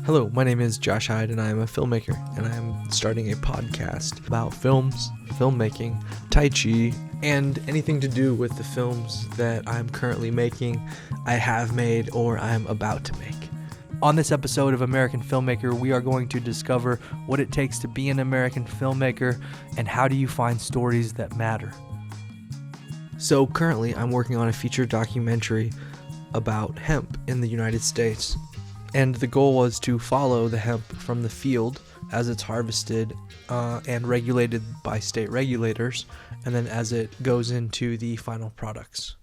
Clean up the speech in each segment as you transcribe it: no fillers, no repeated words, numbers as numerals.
Hello, my name is Josh Hyde, and I am a filmmaker, and I am starting a podcast about films, filmmaking, Tai Chi, and anything to do with the films that I'm currently making, I have made, or I am about to make. On this episode of American Filmmaker, we are going to discover what it takes to be an American filmmaker, and how do you find stories that matter. So currently, I'm working on a feature documentary about hemp in the United States. And the goal was to follow the hemp from the field as it's harvested and regulated by state regulators, and then as it goes into the final products.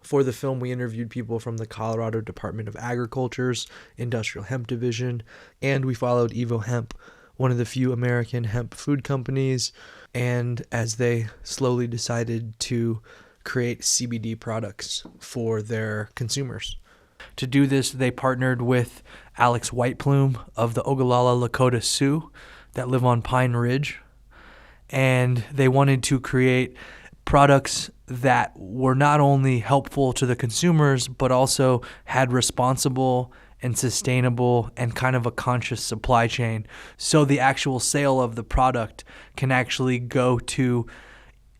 For the film, we interviewed people from the Colorado Department of Agriculture's Industrial Hemp Division, and we followed Evo Hemp, one of the few American hemp food companies, and as they slowly decided to create CBD products for their consumers. To do this, they partnered with Alex Whiteplume of the Ogallala Lakota Sioux that live on Pine Ridge, and they wanted to create products that were not only helpful to the consumers, but also had responsible and sustainable and kind of a conscious supply chain. So the actual sale of the product can actually go to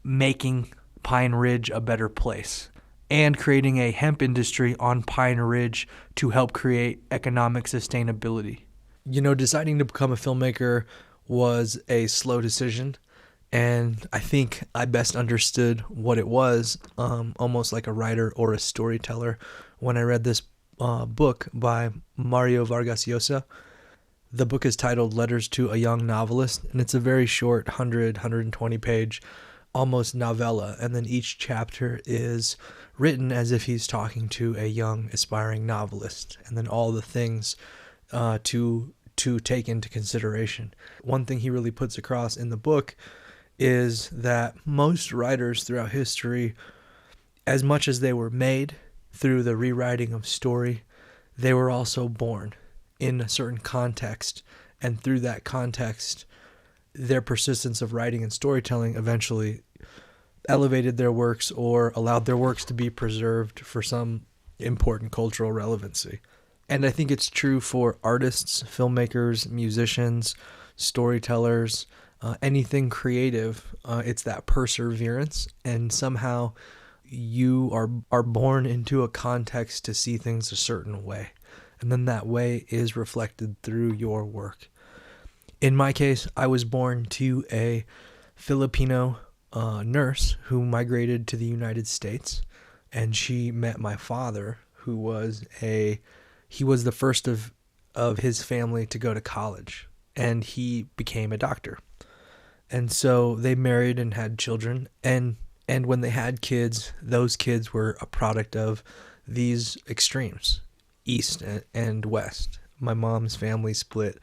making Pine Ridge a better place and creating a hemp industry on Pine Ridge to help create economic sustainability. You know, deciding to become a filmmaker was a slow decision, and I think I best understood what it was, almost like a writer or a storyteller, when I read this book by Mario Vargas Llosa. The book is titled Letters to a Young Novelist, and it's a very short 120 page almost novella, and then each chapter is written as if he's talking to a young aspiring novelist, and then all the things to take into consideration. One thing he really puts across in the book is that most writers throughout history, as much as they were made through the rewriting of story, they were also born in a certain context, and through that context their persistence of writing and storytelling eventually elevated their works or allowed their works to be preserved for some important cultural relevancy. And I think it's true for artists, filmmakers, musicians, storytellers, anything creative. It's that perseverance, and somehow you are born into a context to see things a certain way, and then that way is reflected through your work. In my case, I was born to a Filipino nurse who migrated to the United States, and she met my father, who was he was the first of his family to go to college, and he became a doctor. And so they married and had children, and when they had kids, those kids were a product of these extremes, East and West. My mom's family split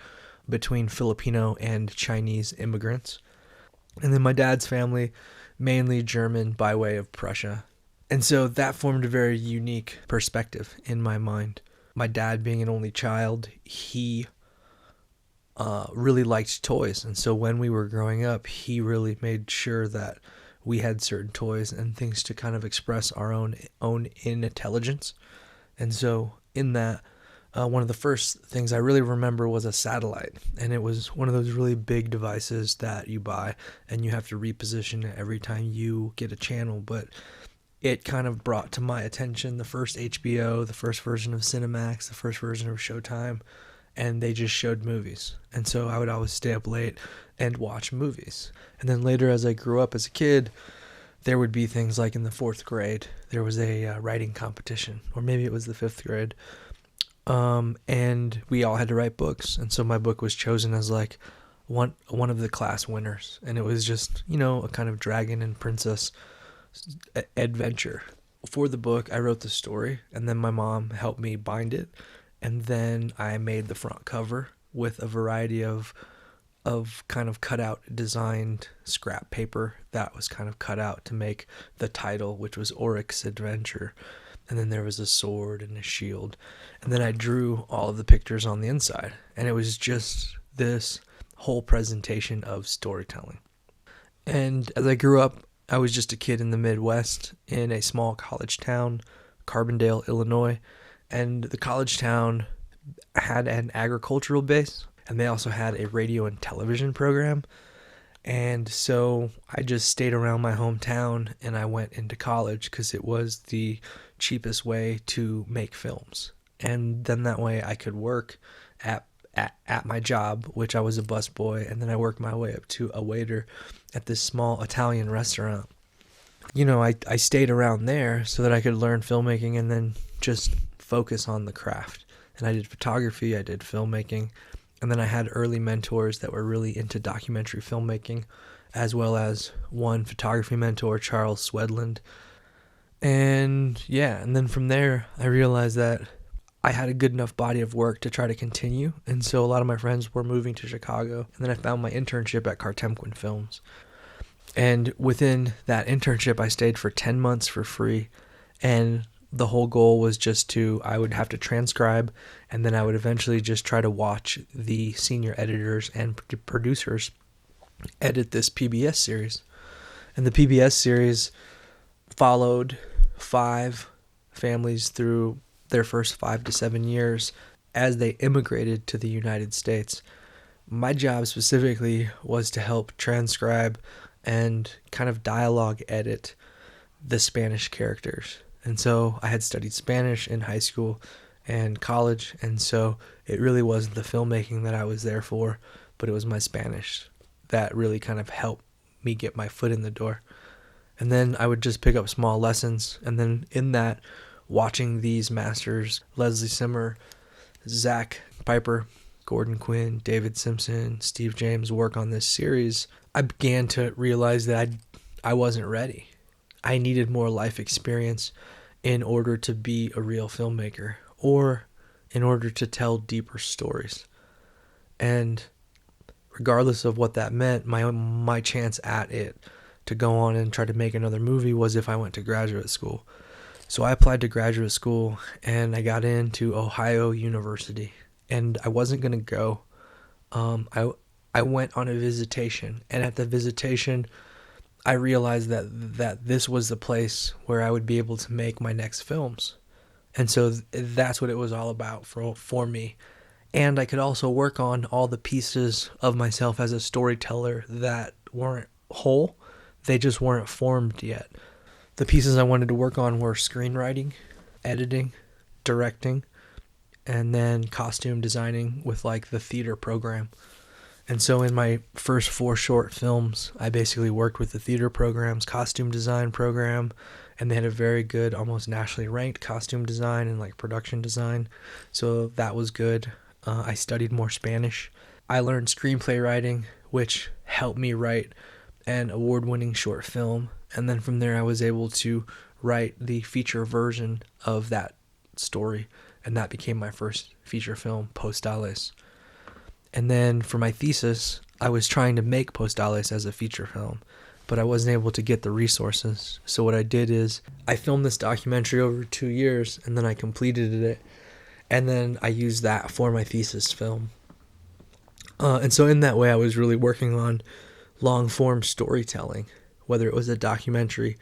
between Filipino and Chinese immigrants. And then my dad's family, mainly German by way of Prussia. And so that formed a very unique perspective in my mind. My dad being an only child, he really liked toys. And so when we were growing up, he really made sure that we had certain toys and things to kind of express our own intelligence. And so in that, one of the first things I really remember was a satellite, and it was one of those really big devices that you buy and you have to reposition it every time you get a channel. But it kind of brought to my attention the first HBO, the first version of Cinemax, the first version of Showtime, and they just showed movies. And so I would always stay up late and watch movies. And then later, as I grew up as a kid, there would be things like in the 4th grade, there was a writing competition, or maybe it was the 5th grade. And we all had to write books. And so my book was chosen as like one of the class winners. And it was just, a kind of dragon and princess adventure. For the book, I wrote the story, and then my mom helped me bind it. And then I made the front cover with a variety of kind of cut out designed scrap paper that was kind of cut out to make the title, which was Oryx's Adventure. And then there was a sword and a shield. And then I drew all of the pictures on the inside. And it was just this whole presentation of storytelling. And as I grew up, I was just a kid in the Midwest in a small college town, Carbondale, Illinois. And the college town had an agricultural base, and they also had a radio and television program. And so I just stayed around my hometown and I went into college because it was the cheapest way to make films. And then that way I could work at my job, which I was a busboy, and then I worked my way up to a waiter at this small Italian restaurant. I stayed around there so that I could learn filmmaking and then just focus on the craft. And I did photography, I did filmmaking, and then I had early mentors that were really into documentary filmmaking, as well as one photography mentor, Charles Swedland. And then from there, I realized that I had a good enough body of work to try to continue. And so a lot of my friends were moving to Chicago. And then I found my internship at Cartemquin Films. And within that internship, I stayed for 10 months for free. And the whole goal was I would have to transcribe, and then I would eventually just try to watch the senior editors and producers edit this PBS series. And the PBS series followed 5 families through their first 5 to 7 years as they immigrated to the United States. My job specifically was to help transcribe and kind of dialogue edit the Spanish characters. And so I had studied Spanish in high school and college, and so it really wasn't the filmmaking that I was there for, but it was my Spanish that really kind of helped me get my foot in the door. And then I would just pick up small lessons, and then in that, watching these masters, Leslie Simmer, Zach Piper, Gordon Quinn, David Simpson, Steve James, work on this series, I began to realize that I wasn't ready. I needed more life experience in order to be a real filmmaker, or in order to tell deeper stories. And regardless of what that meant, my chance at it to go on and try to make another movie was if I went to graduate school. So I applied to graduate school and I got into Ohio University, and I wasn't going to go. I went on a visitation, and at the visitation, I realized that this was the place where I would be able to make my next films. And so that's what it was all about for me. And I could also work on all the pieces of myself as a storyteller that weren't whole. They just weren't formed yet. The pieces I wanted to work on were screenwriting, editing, directing, and then costume designing with like the theater program. And so in my first 4 short films, I basically worked with the theater program's costume design program, and they had a very good, almost nationally ranked costume design and like production design. So that was good. I studied more Spanish. I learned screenplay writing, which helped me write an award-winning short film. And then from there, I was able to write the feature version of that story, and that became my first feature film, Postales. And then for my thesis, I was trying to make Postales as a feature film, but I wasn't able to get the resources. So what I did is I filmed this documentary over 2 years, and then I completed it, and then I used that for my thesis film. And so in that way, I was really working on long-form storytelling, whether it was a documentary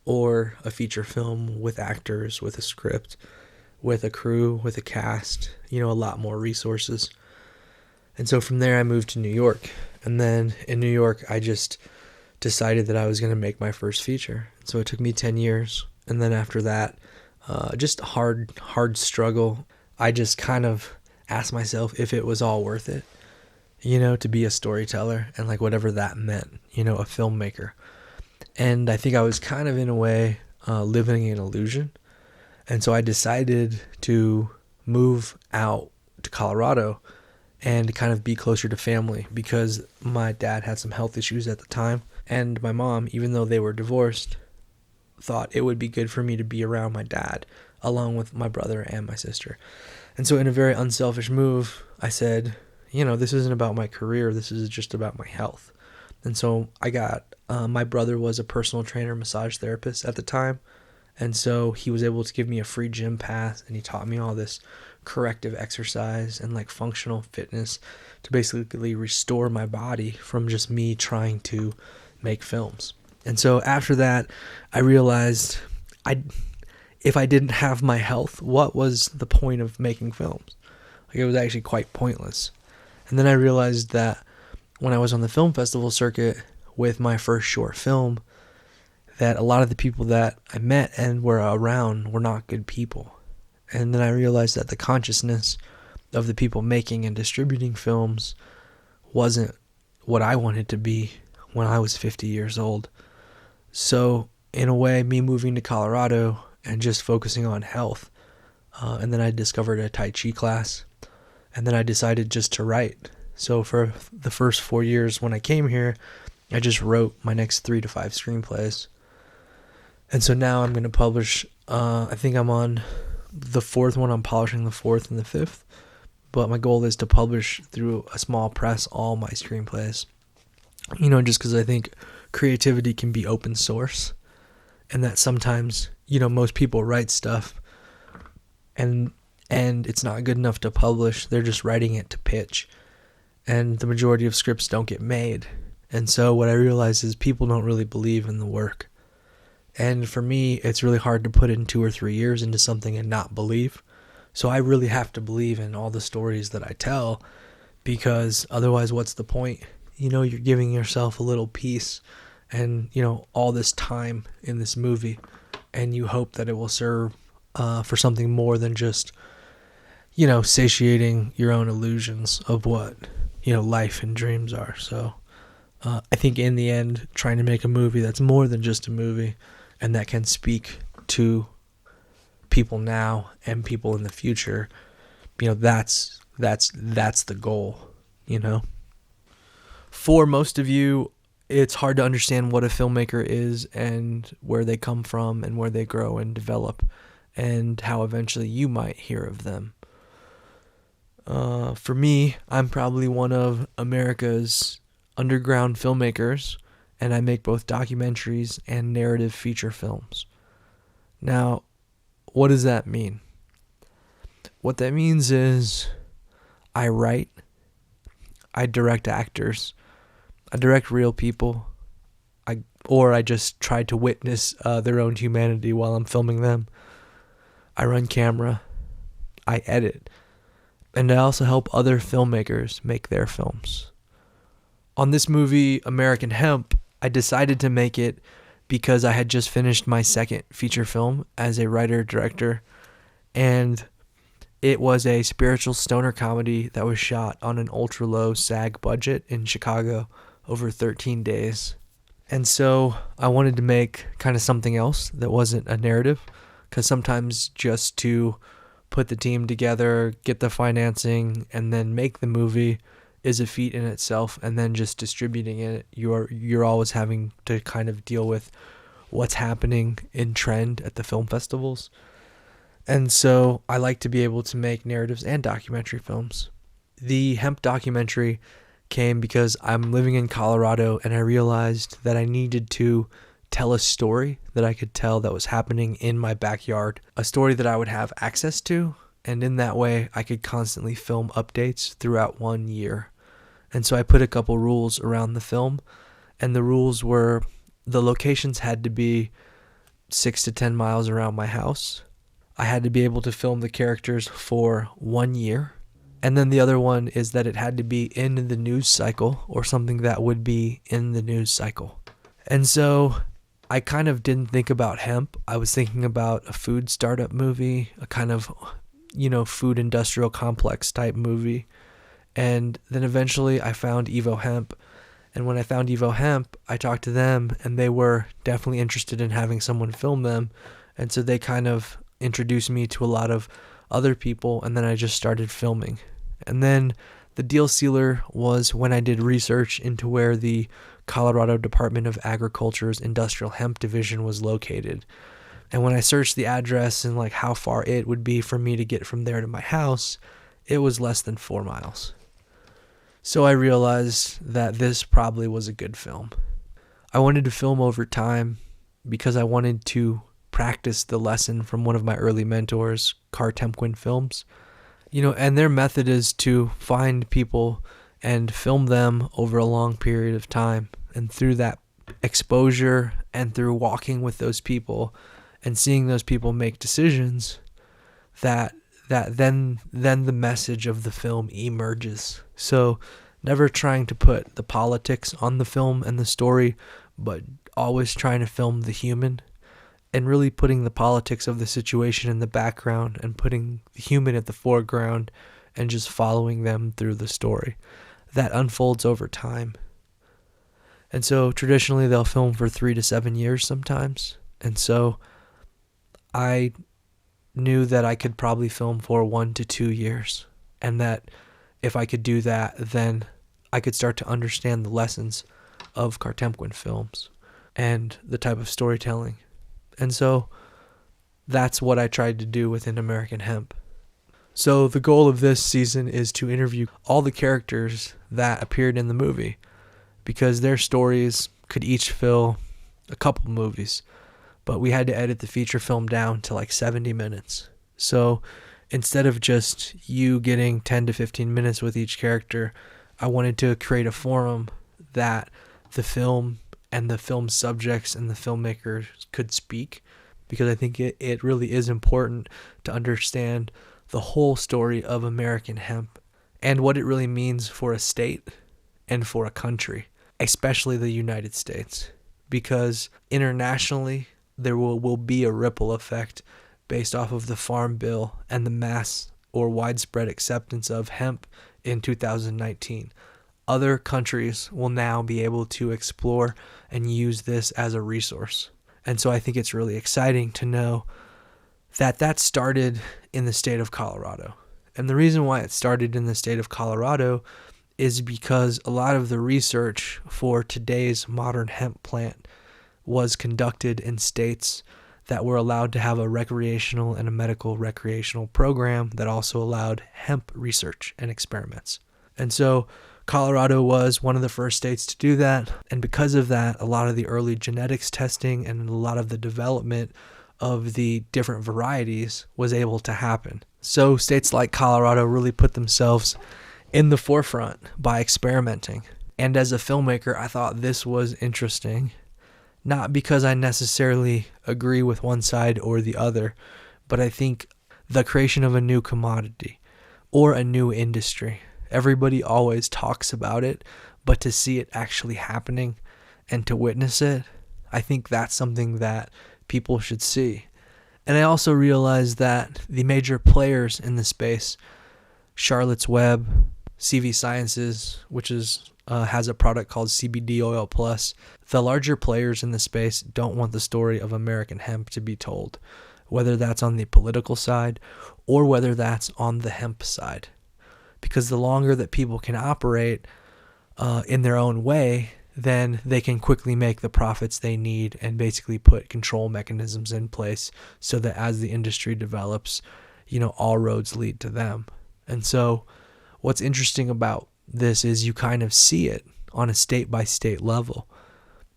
or a feature film with actors, with a script, with a crew, with a cast, a lot more resources. And so from there, I moved to New York. And then in New York, I just decided that I was going to make my first feature. So it took me 10 years. And then after that, just a hard struggle. I just kind of asked myself if it was all worth it, to be a storyteller and like whatever that meant, a filmmaker. And I think I was kind of in a way living an illusion. And so I decided to move out to Colorado and kind of be closer to family, because my dad had some health issues at the time, and my mom, even though they were divorced, thought it would be good for me to be around my dad along with my brother and my sister. And so in a very unselfish move, I said, this isn't about my career, this is just about my health. And so I got, my brother was a personal trainer, massage therapist at the time, and so he was able to give me a free gym pass, and he taught me all this corrective exercise and like functional fitness to basically restore my body from just me trying to make films. And so after that, I realized if I didn't have my health, what was the point of making films? Like, it was actually quite pointless. And then I realized that when I was on the film festival circuit with my first short film, that a lot of the people that I met and were around were not good people. And then I realized that the consciousness of the people making and distributing films wasn't what I wanted to be when I was 50 years old. So in a way, me moving to Colorado and just focusing on health, and then I discovered a Tai Chi class, and then I decided just to write. So for the first 4 years when I came here, I just wrote my next 3 to 5 screenplays. And so now I'm going to publish, I think I'm on the 4th one. I'm polishing the 4th and the 5th. But my goal is to publish through a small press all my screenplays. You know, just because I think creativity can be open source. And that sometimes, you know, most people write stuff and it's not good enough to publish. They're just writing it to pitch. And the majority of scripts don't get made. And so what I realize is people don't really believe in the work. And for me, it's really hard to put in 2 or 3 years into something and not believe. So I really have to believe in all the stories that I tell, because otherwise what's the point? You know, you're giving yourself a little piece and, you know, all this time in this movie, and you hope that it will serve for something more than just, you know, satiating your own illusions of what, you know, life and dreams are. So I think in the end, trying to make a movie that's more than just a movie and that can speak to people now and people in the future, you know, that's the goal, you know. For most of you, it's hard to understand what a filmmaker is and where they come from and where they grow and develop and how eventually you might hear of them. For me, I'm probably one of America's underground filmmakers, and I make both documentaries and narrative feature films. Now, what does that mean? What that means is I write, I direct actors, I direct real people, I just try to witness their own humanity while I'm filming them. I run camera, I edit, and I also help other filmmakers make their films. On this movie, American Hemp, I decided to make it because I had just finished my second feature film as a writer-director, and it was a spiritual stoner comedy that was shot on an ultra-low SAG budget in Chicago over 13 days. And so I wanted to make kind of something else that wasn't a narrative, because sometimes just to put the team together, get the financing, and then make the movie is a feat in itself, and then just distributing it, you're always having to kind of deal with what's happening in trend at the film festivals. And so I like to be able to make narratives and documentary films. The hemp documentary came because I'm living in Colorado and I realized that I needed to tell a story that I could tell that was happening in my backyard, a story that I would have access to, and in that way I could constantly film updates throughout 1 year. And so I put a couple rules around the film, and the rules were the locations had to be 6 to 10 miles around my house. I had to be able to film the characters for 1 year. And then the other one is that it had to be in the news cycle, or something that would be in the news cycle. And so I kind of didn't think about hemp. I was thinking about a food startup movie, a kind of, you know, food industrial complex type movie. And then eventually I found Evo Hemp. And when I found Evo Hemp, I talked to them, and they were definitely interested in having someone film them. And so they kind of introduced me to a lot of other people, and then I just started filming. And then the deal sealer was when I did research into where the Colorado Department of Agriculture's Industrial Hemp Division was located. And when I searched the address and like how far it would be for me to get from there to my house, it was less than 4 miles. So I realized that this probably was a good film. I wanted to film over time because I wanted to practice the lesson from one of my early mentors, Car Temquin Films. You know, and their method is to find people and film them over a long period of time. And through that exposure and through walking with those people and seeing those people make decisions, that that then the message of the film emerges. So never trying to put the politics on the film and the story, but always trying to film the human and really putting the politics of the situation in the background and putting the human at the foreground and just following them through the story that unfolds over time. And so traditionally they'll film for 3 to 7 years sometimes. And so I knew that I could probably film for 1 to 2 years, and that if I could do that, then I could start to understand the lessons of Cartemquin films and the type of storytelling. And so that's what I tried to do within American Hemp. So the goal of this season is to interview all the characters that appeared in the movie, because their stories could each fill a couple movies, but we had to edit the feature film down to like 70 minutes. So instead of just you getting 10 to 15 minutes with each character, I wanted to create a forum that the film and the film subjects and the filmmakers could speak, because I think it really is important to understand the whole story of American hemp and what it really means for a state and for a country, especially the United States, because internationally there will be a ripple effect based off of the Farm Bill and the mass or widespread acceptance of hemp in 2019. Other countries will now be able to explore and use this as a resource. And so I think it's really exciting to know that started in the state of Colorado. And the reason why it started in the state of Colorado is because a lot of the research for today's modern hemp plant was conducted in states that were allowed to have a recreational and a medical recreational program that also allowed hemp research and experiments. And so Colorado was one of the first states to do that. And because of that, a lot of the early genetics testing and a lot of the development of the different varieties was able to happen. So states like Colorado really put themselves in the forefront by experimenting. And as a filmmaker, I thought this was interesting, not because I necessarily agree with one side or the other, but I think the creation of a new commodity or a new industry, everybody always talks about it, but to see it actually happening and to witness it, I think that's something that people should see. And I also realized that the major players in the space, Charlotte's Web, CV Sciences, which has a product called CBD Oil Plus, the larger players in the space don't want the story of American hemp to be told, whether that's on the political side or whether that's on the hemp side. Because the longer that people can operate in their own way, then they can quickly make the profits they need and basically put control mechanisms in place so that as the industry develops, all roads lead to them. And so what's interesting about this is you kind of see it on a state-by-state level.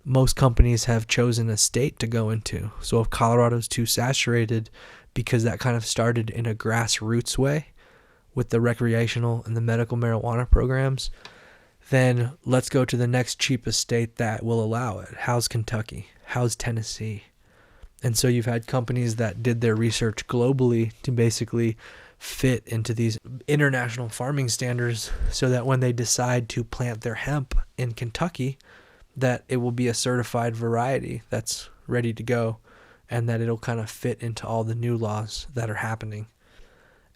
Most companies have chosen a state to go into. So if Colorado's too saturated, because that kind of started in a grassroots way with the recreational and the medical marijuana programs, then let's go to the next cheapest state that will allow it. How's Kentucky? How's Tennessee? And so you've had companies that did their research globally to basically fit into these international farming standards so that when they decide to plant their hemp in Kentucky, that it will be a certified variety that's ready to go and that it'll kind of fit into all the new laws that are happening.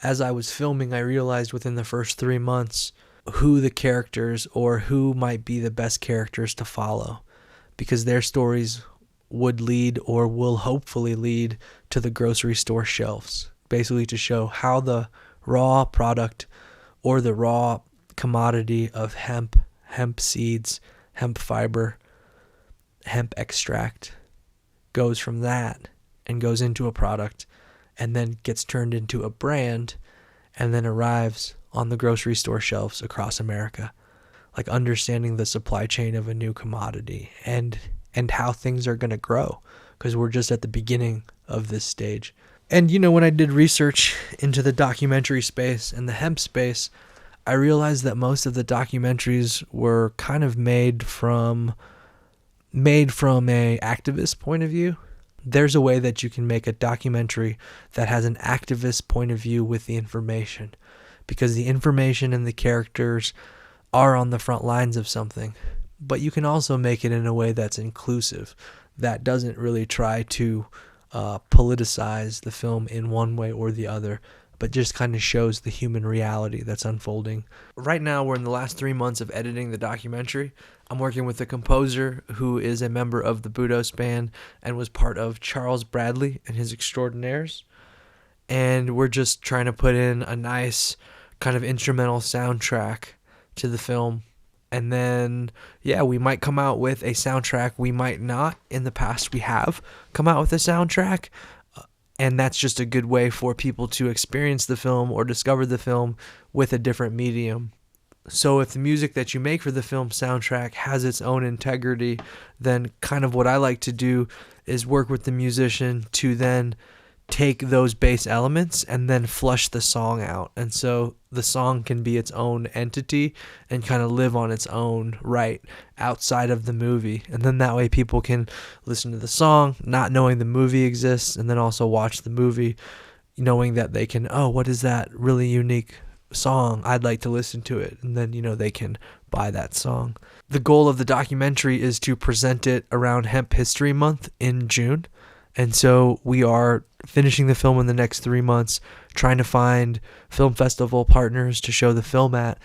As I was filming, I realized within the first 3 months who the characters or who might be the best characters to follow, because their stories would lead or will hopefully lead to the grocery store shelves, basically to show how the raw product or the raw commodity of hemp seeds, hemp fiber, hemp extract goes from that and goes into a product and then gets turned into a brand and then arrives on the grocery store shelves across America. Like understanding the supply chain of a new commodity and how things are going to grow, because we're just at the beginning of this stage. And when I did research into the documentary space and the hemp space, I realized that most of the documentaries were kind of made from a activist point of view. there's a way that you can make a documentary that has an activist point of view with the information, because the information and the characters are on the front lines of something. But you can also make it in a way that's inclusive, that doesn't really try to politicize the film in one way or the other, but just kind of shows the human reality that's unfolding. Right now, we're in the last 3 months of editing the documentary. I'm working with a composer who is a member of the Budos band and was part of Charles Bradley and his Extraordinaires. And we're just trying to put in a nice kind of instrumental soundtrack to the film. And then, we might come out with a soundtrack. We might not. In the past, we have come out with a soundtrack. And that's just a good way for people to experience the film or discover the film with a different medium. So if the music that you make for the film soundtrack has its own integrity, then kind of what I like to do is work with the musician to then take those bass elements and then flush the song out. And so the song can be its own entity and kind of live on its own right outside of the movie. And then that way people can listen to the song not knowing the movie exists, and then also watch the movie knowing that they can, what is that really unique song? I'd like to listen to it. And then, they can buy that song. The goal of the documentary is to present it around Hemp History Month in June. And so we are finishing the film in the next 3 months, trying to find film festival partners to show the film at.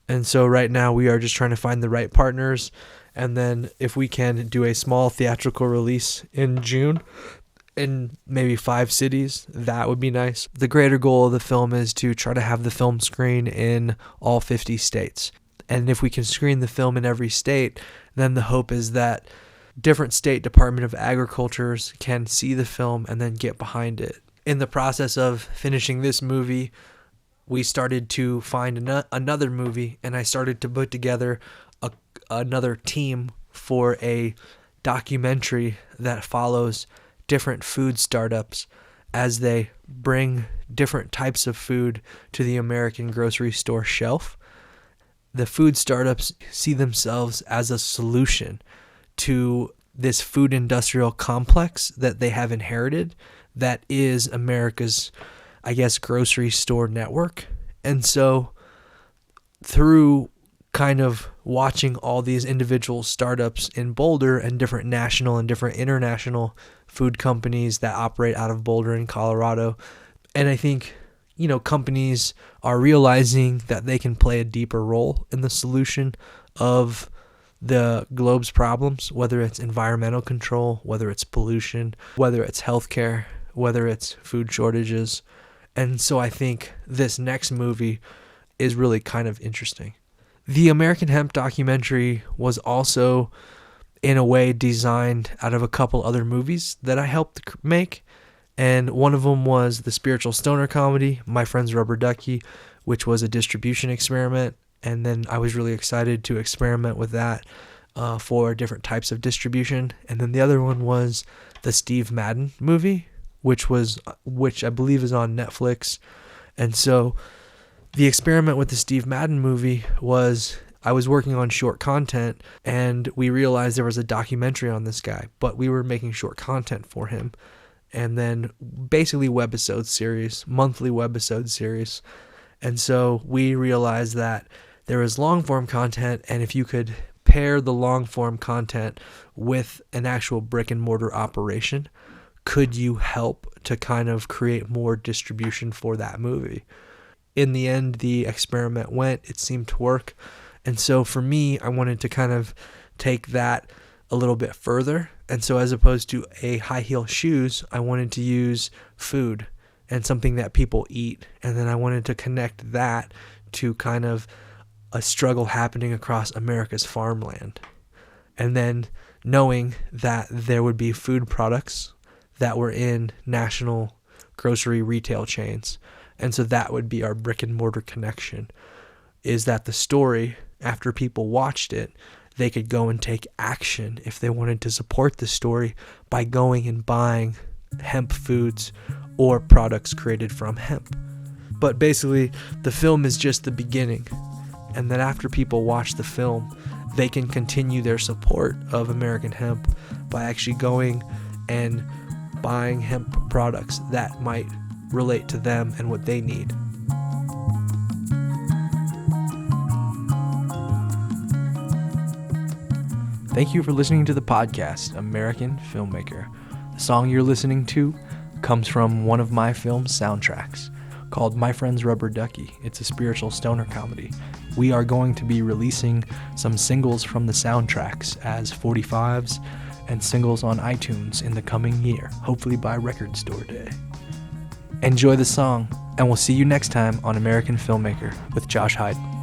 And so right now we are just trying to find the right partners. And then if we can do a small theatrical release in June in maybe 5 cities, that would be nice. The greater goal of the film is to try to have the film screen in all 50 states. And if we can screen the film in every state, then the hope is that different state Department of Agricultures can see the film and then get behind it. In the process of finishing this movie, we started to find another movie, and I started to put together another team for a documentary that follows different food startups as they bring different types of food to the American grocery store shelf. The food startups see themselves as a solution to this food industrial complex that they have inherited that is America's, grocery store network. And so through kind of watching all these individual startups in Boulder and different national and different international food companies that operate out of Boulder in Colorado, and I think, companies are realizing that they can play a deeper role in the solution of the globe's problems, whether it's environmental control, whether it's pollution, whether it's healthcare, whether it's food shortages. And so I think this next movie is really kind of interesting. The American Hemp documentary was also, in a way, designed out of a couple other movies that I helped make. And one of them was the spiritual stoner comedy, My Friend's Rubber Ducky, which was a distribution experiment. And then I was really excited to experiment with that for different types of distribution. And then the other one was the Steve Madden movie, which I believe is on Netflix. And so the experiment with the Steve Madden movie was I was working on short content, and we realized there was a documentary on this guy, but we were making short content for him. And then basically monthly webisode series. And so we realized that there is long form content, and if you could pair the long form content with an actual brick and mortar operation, could you help to kind of create more distribution for that movie? In the end, the experiment it seemed to work. And so for me, I wanted to kind of take that a little bit further. And so as opposed to a high heel shoes, I wanted to use food and something that people eat. And then I wanted to connect that to kind of a struggle happening across America's farmland. And then knowing that there would be food products that were in national grocery retail chains. And so that would be our brick and mortar connection, is that the story, after people watched it, they could go and take action if they wanted to support the story by going and buying hemp foods or products created from hemp. But basically, the film is just the beginning. And then after people watch the film, they can continue their support of American hemp by actually going and buying hemp products that might relate to them and what they need. Thank you for listening to the podcast, American Filmmaker. The song you're listening to comes from one of my film soundtracks called My Friend's Rubber Ducky. It's a spiritual stoner comedy. We are going to be releasing some singles from the soundtracks as 45s and singles on iTunes in the coming year, hopefully by Record Store Day. Enjoy the song, and we'll see you next time on American Filmmaker with Josh Hyde.